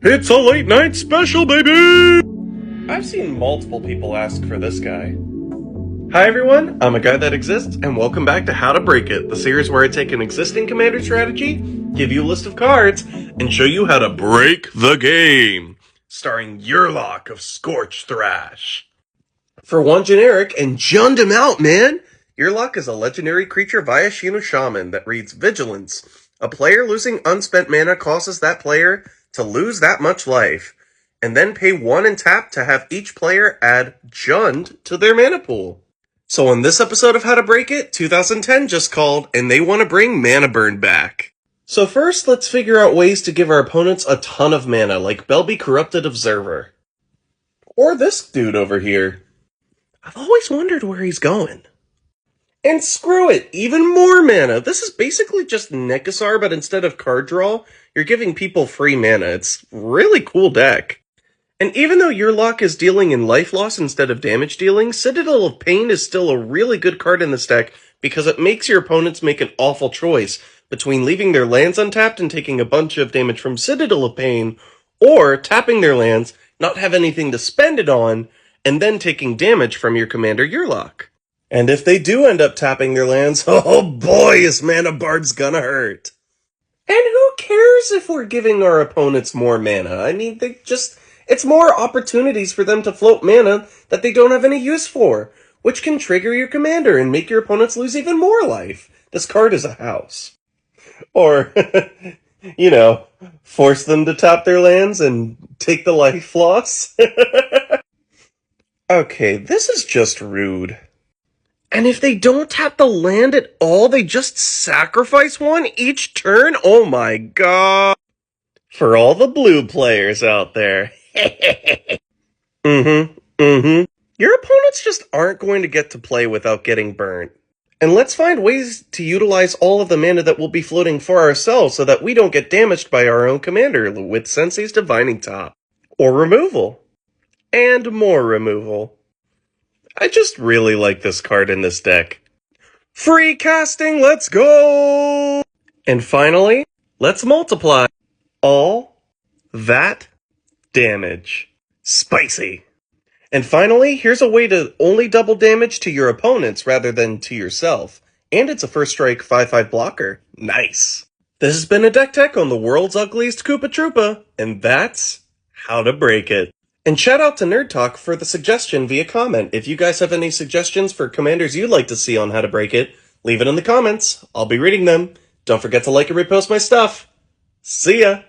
It's a late night special, baby! I've seen multiple people ask for this guy. Hi everyone, I'm a guy that exists, and welcome back to How to Break It, the series where I take an existing commander strategy, give you a list of cards, and show you how to break the game. Starring Yurlok of Scorch, Thrash. For one generic, and junned him out, man! Yurlok is a legendary creature via Shino Shaman that reads Vigilance. A player losing unspent mana causes that player to lose that much life, and then pay 1 and tap to have each player add Jund to their mana pool. So on this episode of How to Break It, 2010 just called, and they want to bring mana burn back. So first, let's figure out ways to give our opponents a ton of mana, like Belby Corrupted Observer. Or this dude over here. I've always wondered where he's going. And screw it, even more mana! This is basically just Nekasar, but instead of card draw, you're giving people free mana. It's a really cool deck. And even though Yurlok is dealing in life loss instead of damage dealing, Citadel of Pain is still a really good card in this deck because it makes your opponents make an awful choice between leaving their lands untapped and taking a bunch of damage from Citadel of Pain, or tapping their lands, not have anything to spend it on, and then taking damage from your commander Yurlok. And if they do end up tapping their lands, oh boy, is Mana Barb's gonna hurt. And who cares if we're giving our opponents more mana? I mean, it's more opportunities for them to float mana that they don't have any use for, which can trigger your commander and make your opponents lose even more life. This card is a house. Or, force them to tap their lands and take the life loss. Okay, this is just rude. And if they don't tap the land at all, they just sacrifice one each turn? Oh my god. For all the blue players out there. Your opponents just aren't going to get to play without getting burnt. And let's find ways to utilize all of the mana that we'll be floating for ourselves so that we don't get damaged by our own commander with Sensei's Divining Top. Or removal. And more removal. I just really like this card in this deck. Free casting, let's go! And finally, let's multiply all that damage. Spicy. And finally, here's a way to only double damage to your opponents rather than to yourself. And it's a first strike 5/5 blocker. Nice. This has been a Deck Tech on the world's ugliest Koopa Troopa, and that's How to Break It. And shout out to Nerd Talk for the suggestion via comment. If you guys have any suggestions for commanders you'd like to see on How to Break It, leave it in the comments. I'll be reading them. Don't forget to like and repost my stuff. See ya!